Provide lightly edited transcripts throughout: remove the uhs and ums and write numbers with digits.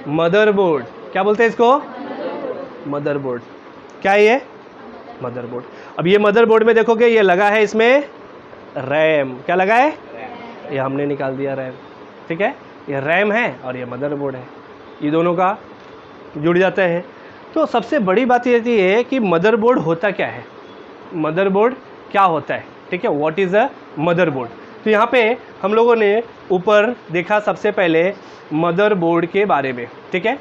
Motherboard. क्या बोलते हैं इसको? मदरबोर्ड। क्या है ये? मदरबोर्ड। अब ये मदरबोर्ड में देखोगे ये लगा है इसमें रैम। क्या लगा है? ये हमने निकाल दिया रैम, ठीक है। ये रैम है और ये मदरबोर्ड है, ये दोनों का जुड़ जाते हैं। तो सबसे बड़ी बात ये है कि मदरबोर्ड होता क्या है, मदरबोर्ड क्या होता है, ठीक है। What is a motherboard? तो यहाँ पे हम लोगों ने ऊपर देखा सबसे पहले मदरबोर्ड के बारे में, ठीक है।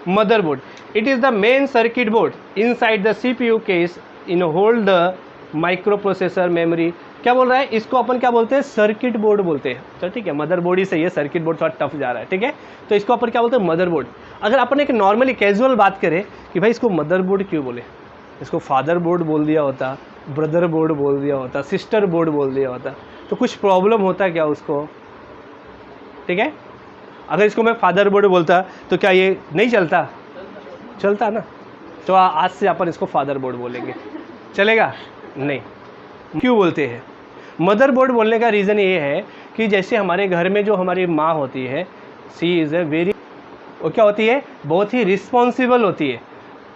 Motherboard, it is the main circuit board inside the CPU case in hold the micro processor memory. क्या बोल रहा है? इसको अपन क्या बोलते हैं? सर्किट बोर्ड बोलते हैं। तो ठीक है, मदरबोर्ड ही सही है, सर्किट बोर्ड थोड़ा टफ जा रहा है, ठीक है। तो इसको अपन क्या बोलते हैं? मदरबोर्ड। अगर अपन एक नॉर्मली कैजुअल बात करें कि भाई इसको मदरबोर्ड क्यों बोले, इसको फादर बोर्ड बोल दिया होता, ब्रदर बोर्ड बोल दिया होता, सिस्टर बोर्ड बोल दिया होता, तो कुछ प्रॉब्लम होता क्या उसको, ठीक है। अगर इसको मैं फादर बोर्ड बोलता तो क्या ये नहीं चलता? चलता ना। तो आज से अपन इसको फादर बोर्ड बोलेंगे, चलेगा? नहीं। क्यों बोलते हैं? मदरबोर्ड बोलने का रीज़न ये है कि जैसे हमारे घर में जो हमारी माँ होती है, सी इज़ ए वेरी, वो क्या होती है? बहुत ही रिस्पॉन्सिबल होती है।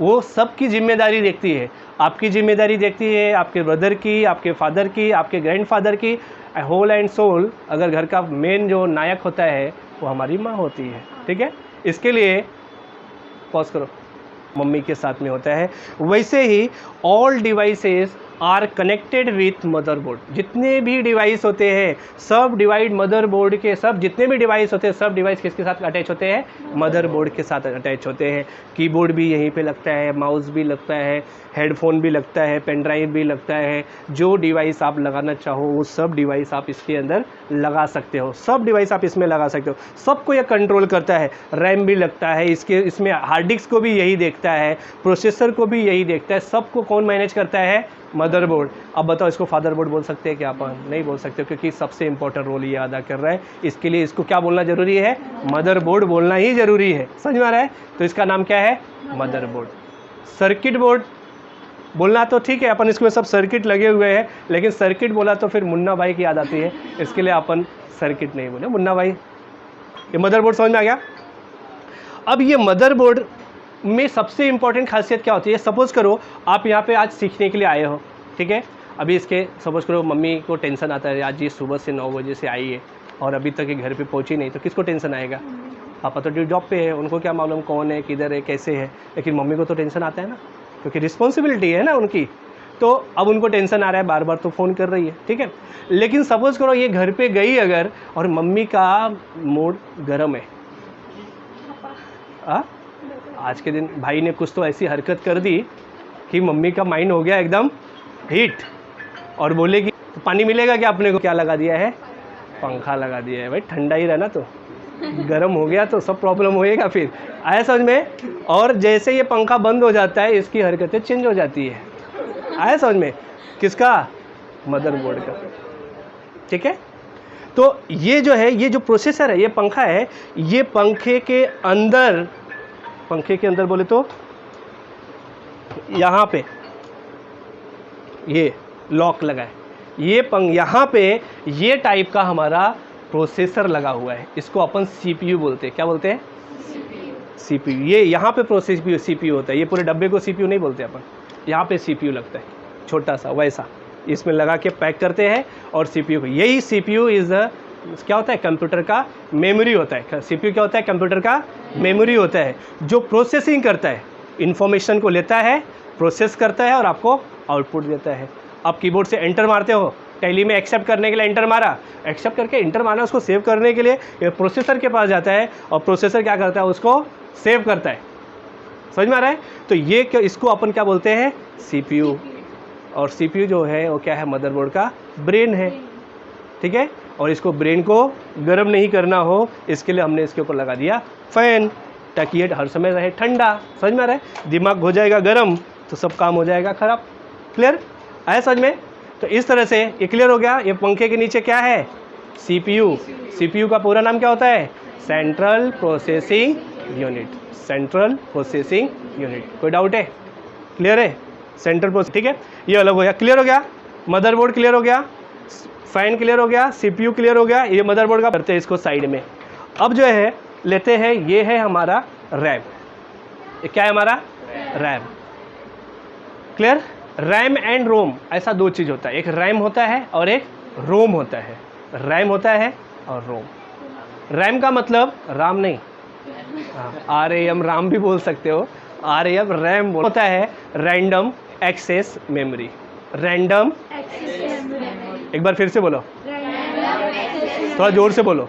वो सबकी जिम्मेदारी देखती है, आपकी जिम्मेदारी देखती है, आपके ब्रदर की, आपके फादर की, आपके ग्रैंडफादर की, होल एंड सोल। अगर घर का मेन जो नायक होता है वो हमारी माँ होती है, ठीक है। इसके लिए पॉज करो, मम्मी के साथ में होता है। वैसे ही all devices are connected with motherboard. जितने भी डिवाइस होते हैं सब डिवाइड मदरबोर्ड के, सब जितने भी डिवाइस होते हैं सब डिवाइस किसके साथ अटैच होते हैं? मदरबोर्ड के साथ अटैच होते हैं। कीबोर्ड भी यहीं पे लगता है, माउस भी लगता है, हेडफोन भी लगता है, पेन ड्राइव भी लगता है। जो डिवाइस आप लगाना चाहो वो सब डिवाइस आप इसके अंदर लगा सकते हो, सब डिवाइस आप इसमें लगा सकते हो। सबको ये कंट्रोल करता है। रैम भी लगता है इसमें, हार्ड डिस्क को भी यही देखता है, प्रोसेसर को भी यही देखता है। सबको कौन मैनेज करता है? मदरबोर्ड। अब बताओ इसको फादर बोर्ड बोल सकते हैं क्या? अपन नहीं बोल सकते, क्योंकि सबसे इंपॉर्टेंट रोल ये अदा कर रहा है। इसके लिए इसको क्या बोलना जरूरी है? मदरबोर्ड बोलना ही जरूरी है। समझ में आ रहा है? तो इसका नाम क्या है? मदरबोर्ड। सर्किट बोर्ड बोलना तो ठीक है, अपन इसमें सब सर्किट लगे हुए हैं, लेकिन सर्किट बोला तो फिर मुन्ना भाई की याद आती है, इसके लिए अपन सर्किट नहीं बोले। मुन्ना भाई, ये मदरबोर्ड समझ में आ गया? अब ये मदरबोर्ड में सबसे इंपॉर्टेंट खासियत क्या होती है? सपोज़ करो आप यहाँ पे आज सीखने के लिए आए हो, ठीक है। अभी इसके सपोज़ करो मम्मी को टेंशन आता है, आज ये सुबह से 9 बजे से आई है और अभी तक ये घर पे पहुँची नहीं, तो किसको टेंशन आएगा? पापा तो जॉब पे है, उनको क्या मालूम कौन है, किधर है, कैसे है, लेकिन मम्मी को तो टेंशन आता है ना, क्योंकि रिस्पॉन्सिबिलिटी है ना उनकी। तो अब उनको टेंशन आ रहा है, बार बार तो फ़ोन कर रही है, ठीक है। लेकिन सपोज़ करो ये घर पे गई अगर और मम्मी का मूड गर्म है, आज के दिन भाई ने कुछ तो ऐसी हरकत कर दी कि मम्मी का माइंड हो गया एकदम हीट, और बोले कि तो पानी मिलेगा क्या? अपने को क्या लगा दिया है? पंखा लगा दिया है। भाई ठंडा ही रहना, तो गर्म हो गया तो सब प्रॉब्लम होएगा फिर। आया समझ में? और जैसे ये पंखा बंद हो जाता है इसकी हरकतें चेंज हो जाती है। आया समझ में? किसका? मदरबोर्ड का, ठीक है। तो ये जो है, ये जो प्रोसेसर है, ये पंखा है, ये पंखे के अंदर बोले तो यहाँ पे ये लॉक लगा है, ये यहाँ पे ये टाइप का हमारा प्रोसेसर लगा हुआ है। इसको अपन सीपीयू बोलते हैं। क्या बोलते हैं? सीपीयू। ये यहाँ पे सीपीयू होता है। ये पूरे डब्बे को सीपीयू नहीं बोलते अपन, यहाँ पे सीपीयू लगता है छोटा सा, वैसा इसमें लगा के पैक करते हैं। और सीपीयू, यही सीपीयू इज़ क्या होता है? कंप्यूटर का मेमोरी होता है। सीपीयू क्या होता है? कंप्यूटर का मेमोरी होता है, जो प्रोसेसिंग करता है, इन्फॉर्मेशन को लेता है, प्रोसेस करता है और आपको आउटपुट देता है। आप कीबोर्ड से एंटर मारते हो, टैली में एक्सेप्ट करने के लिए एंटर मारा, एक्सेप्ट करके एंटर मारा, उसको सेव करने के लिए ये प्रोसेसर के पास जाता है और प्रोसेसर क्या करता है? उसको सेव करता है। समझ में आ रहा है? तो ये इसको अपन क्या बोलते हैं? सीपीयू। और सीपीयू जो है वो क्या है? मदरबोर्ड का ब्रेन है, ठीक है। और इसको ब्रेन को गर्म नहीं करना हो, इसके लिए हमने इसके ऊपर लगा दिया फ़ैन, ताकि ये हर समय रहे ठंडा। समझ में आ रहा है? दिमाग हो जाएगा गर्म तो सब काम हो जाएगा ख़राब। क्लियर? आया समझ में? तो इस तरह से ये क्लियर हो गया। ये पंखे के नीचे क्या है? सीपीयू। सीपीयू का पूरा नाम क्या होता है? Central processing unit. Central processing unit. कोई डाउट है? क्लियर है? सेंट्रल प्रोसेस, ठीक है। ये अलग हो गया, क्लियर हो गया। मदरबोर्ड क्लियर हो गया, फैन क्लियर हो गया, सीपीयू क्लियर हो गया। ये मदरबोर्ड का करते हैं इसको साइड में। अब जो है लेते हैं, ये है हमारा रैम। ये क्या है हमारा? रैम। क्लियर? रैम एंड रोम ऐसा दो चीज़ होता है, एक रैम होता है और एक रोम होता है। रैम होता है और रोम। रैम का मतलब राम नहीं, RAM राम भी बोल सकते हो, RAM रैम होता है रैंडम एक्सेस मेमोरी। रैंडम, एक बार फिर से बोलो, थोड़ा जोर से बोलो।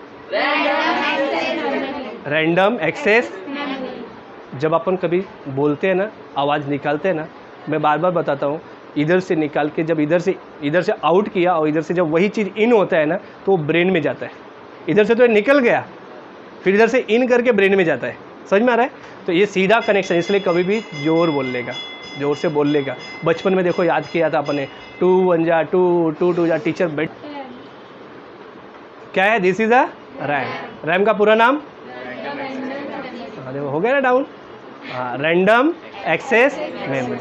Random access. जब अपन कभी बोलते हैं ना, आवाज़ निकालते हैं ना, मैं बार बार बताता हूँ, इधर से निकाल के जब इधर से आउट किया और इधर से जब वही चीज़ इन होता है ना, तो वो ब्रेन में जाता है। इधर से तो निकल गया, फिर इधर से इन करके ब्रेन में जाता है। समझ में आ रहा है? तो ये सीधा कनेक्शन, इसलिए कभी भी जोर बोल लेगा, जोर से बोल लेगा। बचपन में देखो याद किया था अपने, 2 1 जा 2 2 2 जा, टीचर बैठ। क्या है? This is a RAM. RAM का पूरा नाम हो गया ना डाउन? हाँ, random access memory.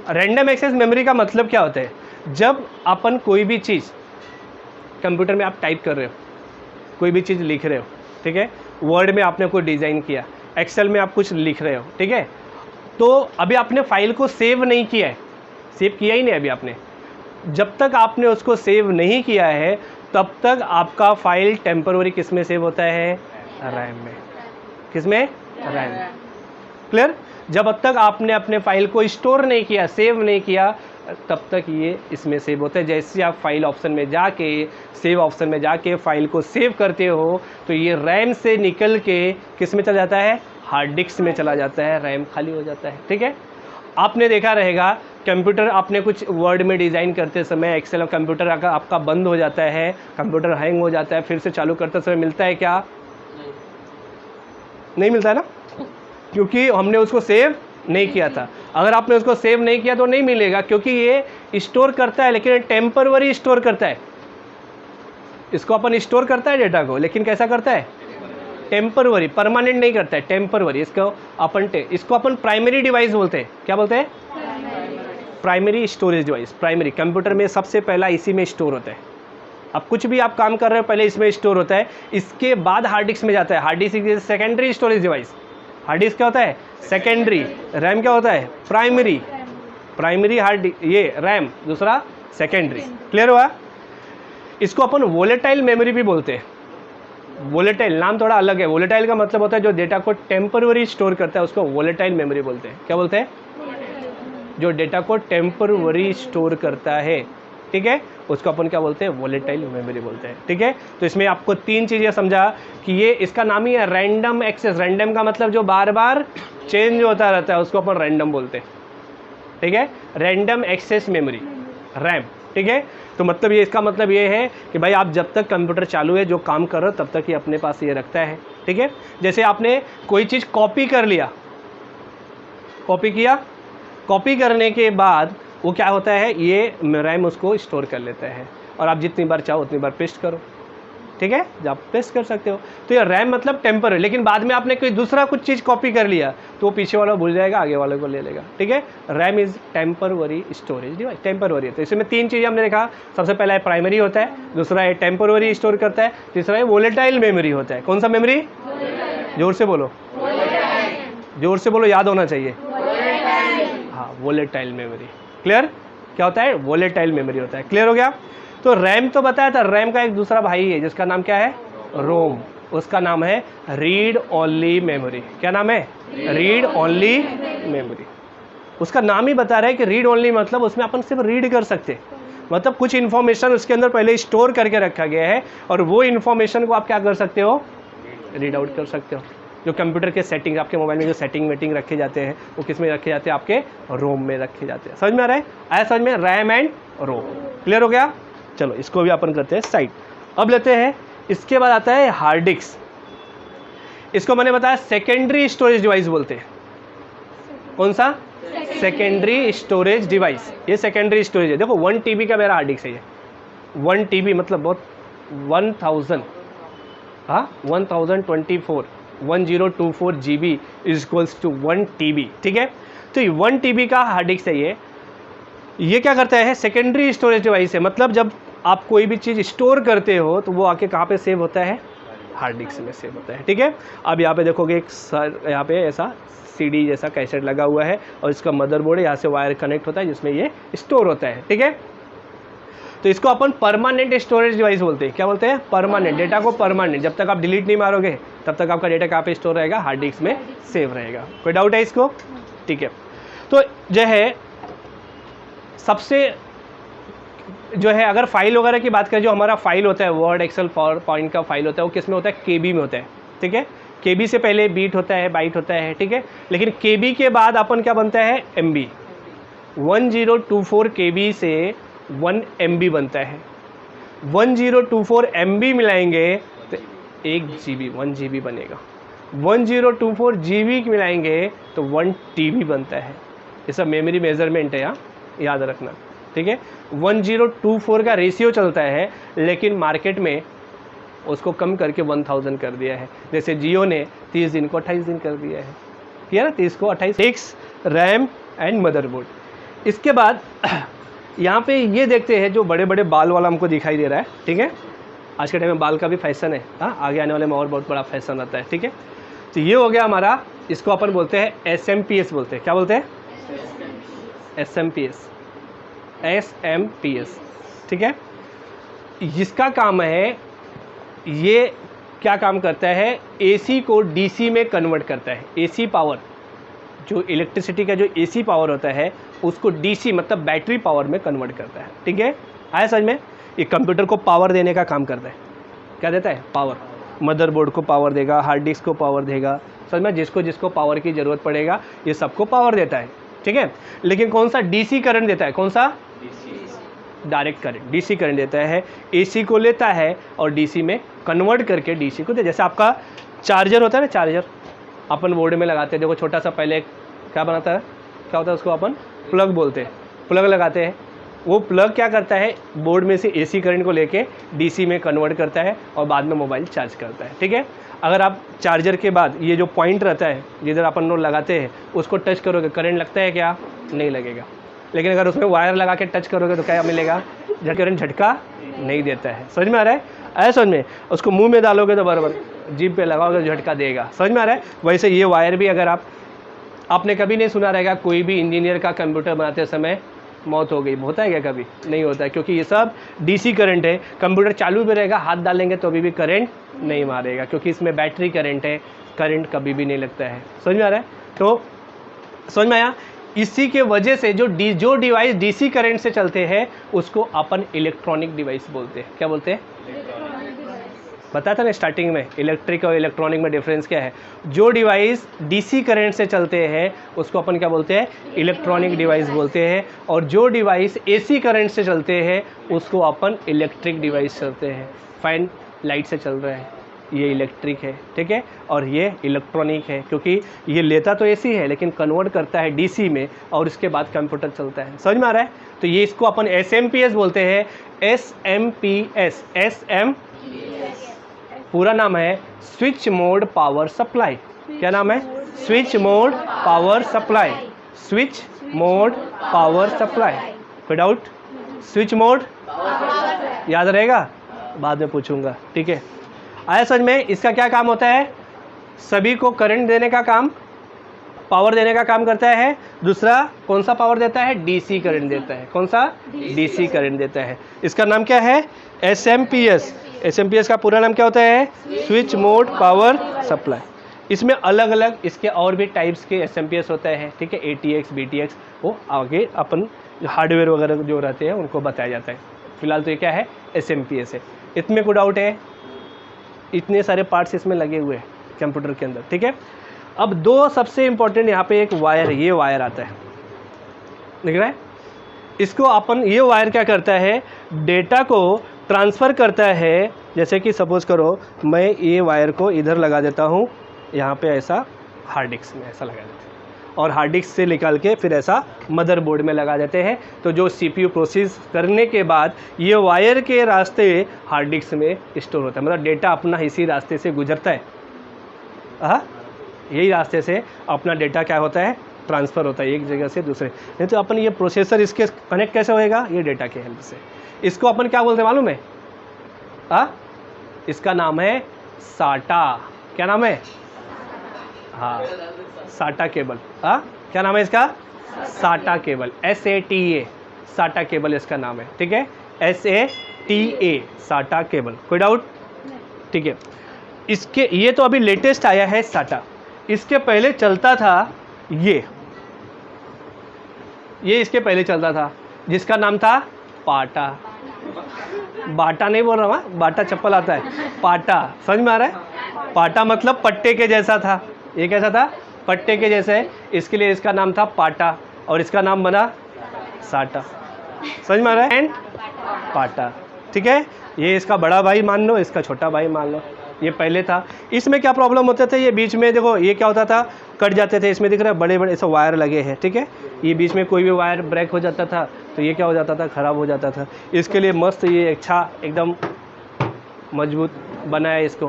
Random access memory का मतलब क्या होता है? जब अपन कोई भी चीज़ कंप्यूटर में आप टाइप कर रहे हो, कोई भी चीज़ लिख रहे हो, ठीक है, वर्ड में आपने कोई डिज़ाइन किया, एक्सेल में आप कुछ लिख रहे हो, ठीक है, तो अभी आपने फाइल को सेव नहीं किया है, सेव किया ही नहीं अभी आपने। जब तक आपने उसको सेव नहीं किया है तब तक आपका फाइल टेम्पररी किस में सेव होता है? रैम में। किस में? रैम। क्लियर? जब तक आपने अपने फाइल को स्टोर नहीं किया, सेव नहीं किया, तब तक ये इसमें सेव होता है। जैसे आप फाइल ऑप्शन में जाके, सेव ऑप्शन में जाके फाइल को सेव करते हो तो ये रैम से निकल के किस में चला जाता है? हार्ड डिस्क में चला जाता है, रैम खाली हो जाता है। ठीक है? आपने देखा रहेगा कंप्यूटर, आपने कुछ वर्ड में डिज़ाइन करते समय एक्सेल और कंप्यूटर आपका बंद हो जाता है, कंप्यूटर हैंग हो जाता है, फिर से चालू करते समय मिलता है क्या? नहीं मिलता है ना, क्योंकि हमने उसको सेव नहीं किया था। अगर आपने उसको सेव नहीं किया तो नहीं मिलेगा, क्योंकि ये स्टोर करता है लेकिन टेम्पररी स्टोर करता है। इसको अपन स्टोर करता है डेटा को, लेकिन कैसा करता है? टेम्पररी, परमानेंट नहीं करता है, टेम्पररी। इसको अपन प्राइमरी डिवाइस बोलते हैं। क्या बोलते हैं? Primary storage device. Primary computer में सबसे पहला इसी में स्टोर होता है। अब कुछ भी आप काम कर रहे हो पहले इसमें स्टोर होता है, इसके बाद हार्ड डिस्क में जाता है। Hard disk secondary storage device. Hard disk क्या होता है? सेकेंडरी। रैम क्या होता है? प्राइमरी। प्राइमरी हार्ड, ये रैम, दूसरा सेकेंडरी। क्लियर हुआ? इसको अपन वोलेटाइल मेमोरी भी बोलते हैं। वोलेटाइल नाम थोड़ा अलग है। वोलेटाइल का मतलब होता है जो डेटा को टेम्पररी स्टोर करता है, उसको वोलेटाइल मेमोरी बोलते हैं। क्या बोलते हैं? जो डेटा को टेम्पररी स्टोर करता है, ठीक है, उसको अपन क्या बोलते हैं? वोलेटाइल मेमोरी बोलते हैं। ठीक है, तो इसमें आपको तीन चीज़ें समझा कि ये इसका नाम ही है रैंडम एक्सेस। रैंडम का मतलब जो बार बार चेंज होता रहता है उसको अपन रैंडम बोलते हैं। ठीक है, रैंडम एक्सेस मेमोरी, रैम। ठीक है, तो मतलब ये, इसका मतलब ये है कि भाई आप जब तक कंप्यूटर चालू है, जो काम कर रहे हो, तब तक ये अपने पास ये रखता है। ठीक है, जैसे आपने कोई चीज़ कॉपी कर लिया, कॉपी किया, कॉपी करने के बाद वो क्या होता है? ये रैम उसको स्टोर कर लेता है, और आप जितनी बार चाहो उतनी बार पेस्ट करो। ठीक है, आप पेस्ट कर सकते हो। तो ये रैम मतलब टेम्पररी। लेकिन बाद में आपने कोई दूसरा कुछ चीज़ कॉपी कर लिया तो वो पीछे वाला भूल जाएगा, आगे वाले को ले लेगा। ठीक है, RAM is temporary storage device. Temporary है, तो इसमें तीन चीज़ें हमने देखा। सबसे पहला है प्राइमरी होता है, दूसरा है टेम्पररी स्टोर करता है, तीसरा है वोलेटाइल मेमोरी होता है। कौन सा मेमोरी? जोर से बोलो, जोर से बोलो, याद होना चाहिए। हाँ, वोलेटाइल मेमोरी। क्लियर? क्या होता है? वोलेटाइल मेमोरी होता है। क्लियर हो गया? तो रैम तो बताया था, रैम का एक दूसरा भाई है जिसका नाम क्या है? रोम। उसका नाम है रीड ओनली मेमोरी। क्या नाम है? Read only memory. उसका नाम ही बता रहा है कि रीड ओनली मतलब उसमें अपन सिर्फ रीड कर सकते, मतलब कुछ इन्फॉर्मेशन उसके अंदर पहले स्टोर करके रखा गया है, और वो इन्फॉर्मेशन को आप क्या कर सकते हो? रीड आउट कर सकते हो। जो कंप्यूटर के सेटिंग, आपके मोबाइल में जो सेटिंग वेटिंग रखे जाते हैं, वो किस में रखे जाते हैं? आपके रोम में रखे जाते हैं। समझ में आ रहा है? आया समझ में? RAM and Rome. क्लियर हो गया? चलो इसको भी अपन करते हैं साइड। अब लेते हैं, इसके बाद आता है हार्ड डिस्क। इसको मैंने बताया सेकेंडरी स्टोरेज डिवाइस बोलते हैं। कौन सा? Secondary storage device. ये सेकेंडरी स्टोरेज है। देखो 1 TB का मेरा हार्ड डिस्क है ये। 1 TB मतलब बहुत 1000, हाँ 1024 GB is equals to 1 TB। ठीक है, तो 1 TB का हार्ड डिस्क है ये क्या करता है? सेकेंडरी स्टोरेज डिवाइस है। मतलब जब आप कोई भी चीज़ स्टोर करते हो तो वो आके कहाँ पे सेव होता है? हार्ड डिस्क में सेव होता है। ठीक है, अब यहाँ पे देखोगे एक यहाँ पे ऐसा CD जैसा कैसेट लगा हुआ है और इसका मदरबोर्ड है, यहाँ से वायर कनेक्ट होता है जिसमें ये स्टोर होता है। ठीक है, तो इसको अपन परमानेंट स्टोरेज डिवाइस बोलते हैं। क्या बोलते हैं? परमानेंट। डेटा को परमानेंट, जब तक आप डिलीट नहीं मारोगे तब तक आपका डेटा कहाँ पे स्टोर रहेगा? हार्ड डिस्क में सेव रहेगा। कोई डाउट है इसको? ठीक है, तो जो है सबसे जो है अगर फाइल वगैरह की बात करें, जो हमारा फाइल होता है वर्ड एक्सेल पावर पॉइंट का फाइल होता है वो किस में होता है? KB में होता है। ठीक है, KB से पहले बीट होता है, बाइट होता है। ठीक है, लेकिन KB के बाद अपन क्या बनता है? MB। 1024 KB से 1 MB बनता है। 1024 MB मिलाएंगे तो 1 GB 1 GB बनेगा। 1024 GB मिलाएंगे तो 1 TB बनता है। ये सब मेमोरी मेजरमेंट है, यहाँ याद रखना। ठीक है, 1024 का रेशियो चलता है, लेकिन मार्केट में उसको कम करके 1000 कर दिया है। जैसे जियो ने 30 दिन को 28 दिन कर दिया है, ठीक है ना, 30 को 28। 6 रैम एंड मदरबोर्ड। इसके बाद यहाँ पे ये देखते हैं जो बड़े बड़े बाल वाला हमको दिखाई दे रहा है। ठीक है, आज के टाइम में बाल का भी फैशन है, हाँ, आगे आने वाले में और बहुत बड़ा फैशन आता है। ठीक है, तो ये हो गया हमारा, इसको अपन बोलते हैं SMPS बोलते हैं। क्या बोलते हैं? SMPS। ठीक है, जिसका काम है, ये क्या काम करता है? AC को DC में कन्वर्ट करता है। AC पावर, जो इलेक्ट्रिसिटी का जो AC पावर होता है उसको DC मतलब बैटरी पावर में कन्वर्ट करता है। ठीक है, आया समझ में? ये कंप्यूटर को पावर देने का काम करता है। क्या देता है? पावर। मदरबोर्ड को पावर देगा, हार्ड डिस्क को पावर देगा, समझ में? जिसको जिसको पावर की ज़रूरत पड़ेगा ये सबको पावर देता है। ठीक है, लेकिन कौन सा? DC करंट देता है। कौन सा? डायरेक्ट करंट, DC करंट देता है। AC को लेता है और DC में कन्वर्ट करके DC को दे। जैसे आपका चार्जर होता है ना, चार्जर अपन बोर्ड में लगाते हैं, देखो छोटा सा, पहले क्या बनाता है, क्या होता है, उसको अपन प्लग बोलते हैं। प्लग लगाते हैं, वो प्लग क्या करता है? बोर्ड में से AC करंट को लेके DC में कन्वर्ट करता है और बाद में मोबाइल चार्ज करता है। ठीक है, अगर आप चार्जर के बाद ये जो पॉइंट रहता है जिधर अपन लोग लगाते हैं उसको टच करोगे, करंट लगता है क्या? नहीं लगेगा। लेकिन अगर उसमें वायर लगा के टच करोगे तो क्या मिलेगा? करंट झटका नहीं देता है। समझ में आ रहा है? ऐसा समझ में? उसको मुंह में डालोगे तो बराबर, जीभ पे लगाओगे तो झटका देगा। समझ में आ रहा है? वैसे ये वायर भी, अगर आपने कभी नहीं सुना रहेगा कोई भी इंजीनियर का कंप्यूटर बनाते समय मौत हो गई, होता है क्या? कभी नहीं होता है, क्योंकि ये सब DC करंट है। कंप्यूटर चालू भी रहेगा, हाथ डालेंगे तो भी करंट नहीं मारेगा, क्योंकि इसमें बैटरी करंट है, करंट कभी भी नहीं लगता है। समझ में आ रहा है? तो समझ में आया? इसी के वजह से जो डिवाइस DC करंट से चलते हैं उसको अपन इलेक्ट्रॉनिक डिवाइस बोलते हैं। क्या बोलते हैं? बताया था ना स्टार्टिंग में, इलेक्ट्रिक और इलेक्ट्रॉनिक में डिफरेंस क्या है। जो डिवाइस DC करंट से चलते हैं उसको अपन क्या बोलते हैं? इलेक्ट्रॉनिक डिवाइस बोलते हैं। और जो डिवाइस AC करंट से चलते हैं उसको अपन इलेक्ट्रिक डिवाइस चलते हैं। फैन लाइट से चल रहा है, ये इलेक्ट्रिक है। ठीक है, और ये इलेक्ट्रॉनिक है, क्योंकि ये लेता तो AC है लेकिन कन्वर्ट करता है DC में और उसके बाद कंप्यूटर चलता है। समझ में आ रहा है? तो ये इसको अपन SMPS बोलते हैं। SMPS, पूरा नाम है स्विच मोड पावर सप्लाई। क्या नाम है? Switch mode power supply. Switch mode power supply. कोई डाउट? स्विच मोड याद रहेगा? बाद में पूछूंगा। ठीक है, आया समझ में? इसका क्या काम होता है? सभी को करंट देने का काम, पावर देने का काम करता है। दूसरा कौन सा पावर देता है? DC करंट देता है। कौन सा? DC करंट देता है। इसका नाम क्या है? SMPS। SMPS का पूरा नाम क्या होता है? Switch mode power supply. इसमें अलग अलग इसके और भी टाइप्स के SMPS होता है। ठीक है, ATX, BTX, वो आगे अपन हार्डवेयर वगैरह जो रहते हैं उनको बताया जाता है। फिलहाल तो ये क्या है? SMPS है। इसमें कोई डाउट है? इतने सारे पार्ट्स इसमें लगे हुए हैं कंप्यूटर के अंदर। ठीक है, अब दो सबसे इम्पोर्टेंट यहाँ पे एक वायर, ये वायर आता है, दिख रहा है? इसको अपन, ये वायर क्या करता है? डेटा को ट्रांसफ़र करता है। जैसे कि सपोज़ करो मैं ये वायर को इधर लगा देता हूँ, यहाँ पे ऐसा हार्ड डिस्क में ऐसा लगा देते हैं, और हार्ड डिस्क से निकाल के फिर ऐसा मदरबोर्ड में लगा देते हैं। तो जो CPU प्रोसेस करने के बाद ये वायर के रास्ते हार्ड डिस्क में स्टोर होता है। मतलब डेटा अपना इसी रास्ते से गुजरता है। यही रास्ते से अपना डेटा क्या होता है? ट्रांसफ़र होता है एक जगह से दूसरे। नहीं तो अपन ये प्रोसेसर इसके कनेक्ट कैसे होएगा? ये डेटा के हेल्प से। इसको अपन क्या बोलते हैं मालूम है? इसका नाम है साटा, क्या नाम है? हाँ, साटा केबल। हाँ, क्या नाम है इसका? साटा केबल, SATA, साटा केबल इसका नाम है। ठीक है, SATA, साटा केबल। कोई डाउट? ठीक है, इसके ये तो अभी लेटेस्ट आया है साटा। इसके पहले चलता था ये इसके पहले चलता था जिसका नाम था पाटा। बाटा नहीं बोल रहा हूँ, बाटा चप्पल आता है, पाटा। समझ में आ रहा है? पाटा मतलब पट्टे के जैसा था। ये कैसा था? पट्टे के जैसे है, इसके लिए इसका नाम था पाटा और इसका नाम बना साटा। समझ में आ रहा है? एंड पाटा। ठीक है, ये इसका बड़ा भाई मान लो, इसका छोटा भाई मान लो। ये पहले था। इसमें क्या प्रॉब्लम होते थे? ये बीच में देखो, ये क्या होता था, कट जाते थे। इसमें दिख रहा है बड़े बड़े ऐसे वायर लगे हैं। ठीक है, ये बीच में कोई भी वायर ब्रेक हो जाता था तो ये क्या हो जाता था, ख़राब हो जाता था। इसके लिए मस्त ये अच्छा एकदम मजबूत बनाया इसको,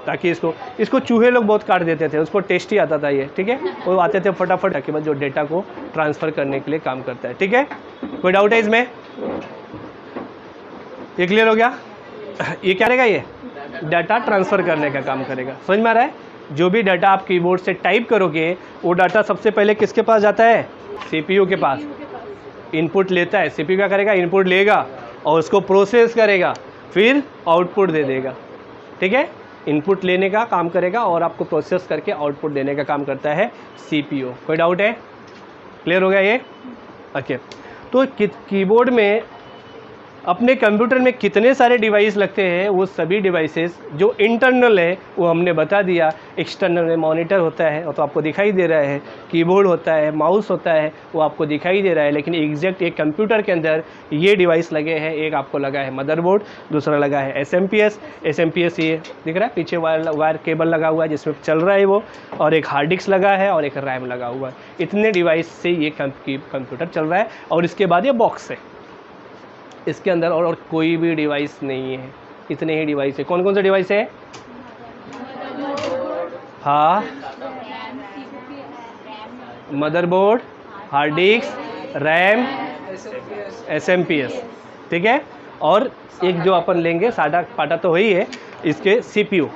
ताकि इसको चूहे लोग बहुत काट देते थे, उसको टेस्टी आता था ये। ठीक है, वो आते थे फटाफट के बाद जो डेटा को ट्रांसफ़र करने के लिए काम करता है। ठीक है, कोई डाउट है इसमें? ये क्लियर हो गया? ये क्या रहेगा? ये डाटा ट्रांसफ़र करने का काम करेगा। समझ में आ रहा है? जो भी डाटा आप कीबोर्ड से टाइप करोगे वो डाटा सबसे पहले किसके पास जाता है? CPU के पास। इनपुट लेता है, CPU क्या करेगा? इनपुट लेगा और उसको प्रोसेस करेगा, फिर आउटपुट दे देगा। ठीक है, इनपुट लेने का काम करेगा और आपको प्रोसेस करके आउटपुट देने का काम करता है CPU। कोई डाउट है? क्लियर हो गया ये? ओके, तो कीबोर्ड में अपने कंप्यूटर में कितने सारे डिवाइस लगते हैं, वो सभी डिवाइसेस जो इंटरनल है वो हमने बता दिया। एक्सटर्नल में मॉनिटर होता है, वो तो आपको दिखाई दे रहा है, कीबोर्ड होता है, माउस होता है, वो आपको दिखाई दे रहा है। लेकिन एग्जैक्ट एक कंप्यूटर के अंदर ये डिवाइस लगे हैं। एक आपको लगा है मदरबोर्ड, दूसरा लगा है SMP ये दिख रहा है, पीछे वायर केबल लगा हुआ है जिसमें चल रहा है वो, और एक हार्ड डिस्क लगा है और एक रैम लगा हुआ है। इतने डिवाइस से ये कंप्यूटर चल रहा है। और इसके बाद ये बॉक्स है, इसके अंदर और कोई भी डिवाइस नहीं है, इतने ही डिवाइस है। कौन कौन से डिवाइस है? हाँ, motherboard, hard disk, RAM, SMPS। ठीक है, और एक जो अपन लेंगे साटा पाटा तो वही है, इसके CPU।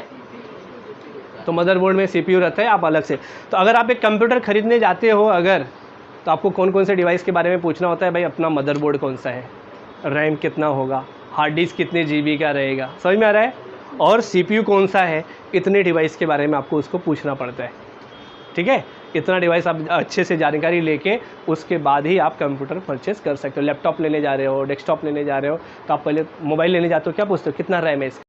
तो मदरबोर्ड में CPU रहता है, आप अलग से। तो अगर आप एक कंप्यूटर खरीदने जाते हो अगर, तो आपको कौन कौन से डिवाइस के बारे में पूछना होता है? भाई अपना मदरबोर्ड कौन सा है, रैम कितना होगा, हार्ड डिस्क कितने GB का रहेगा, समझ में आ रहा है, और CPU कौन सा है, इतने डिवाइस के बारे में आपको उसको पूछना पड़ता है। ठीक है, इतना डिवाइस आप अच्छे से जानकारी लेके उसके बाद ही आप कंप्यूटर परचेस कर सकते हो। लैपटॉप लेने जा रहे हो, डेस्कटॉप लेने जा रहे हो, तो आप पहले मोबाइल लेने जाते हो, क्या पूछते हो? कितना रैम है इसका,